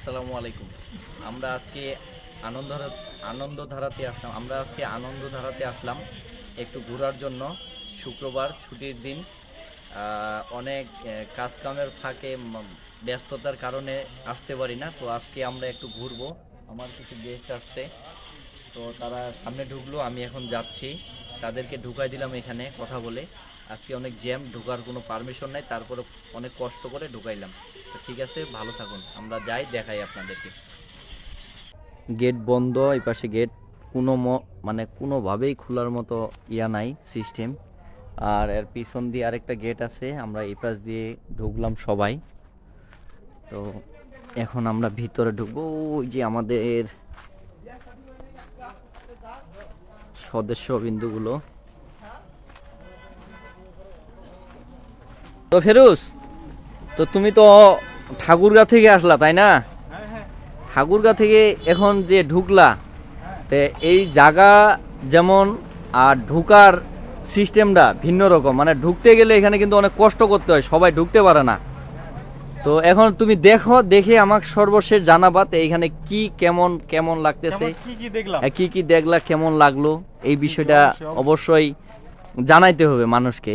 আসসালামু আলাইকুম। আমরা আজকে আনন্দধারাতে আসলাম। একটু ঘোরার জন্য। শুক্রবার ছুটির দিন। অনেক কাজকামের ফাঁকে ব্যস্ততার কারণে আসতে পারি না, তো আজকে আমরা একটু ঘুরবো। আমার কিছু গেস্ট আসছে, তো তারা সামনে ঢুকলো, আমি এখন যাচ্ছি। তাদেরকে ঢুকাই দিলাম এখানে কথা বলে। আজকে অনেক জ্যাম, ঢোকার কোনো পারমিশন নাই, তারপরে অনেক কষ্ট করে ঢুকাইলাম। তো ঠিক আছে, ভালো থাকুন, আমরা যাই, দেখাই আপনাদেরকে। গেট বন্ধ, এই পাশে গেট কোনো মানে কোনোভাবেই খোলার মতো নাই সিস্টেম। আর এর পিছন দিয়ে আরেকটা গেট আছে, আমরা এই পাশ দিয়ে ঢুকলাম সবাই। তো এখন আমরা ভিতরে ঢুকবো। ওই যে আমাদের সদস্য বিন্দুগুলো। তো ফেরুজ, তো তুমি তো ঠাকুরগাঁ থেকে আসলা, তাই না? ঠাকুরগাঁ থেকে এখন যে ঢুকলা, তে এই জায়গা যেমন, আর ঢুকার সিস্টেমটা ভিন্ন রকম। মানে ঢুকতে গেলে এখানে কিন্তু অনেক কষ্ট করতে হয়, সবাই ঢুকতে পারে না। তো এখন তুমি দেখো, দেখে আমাকে সর্বশেষ জানাবা তো এইখানে কি কেমন কেমন লাগতেছে, কি কি দেখলা, কেমন লাগলো, এই বিষয়টা অবশ্যই জানাইতে হবে মানুষকে।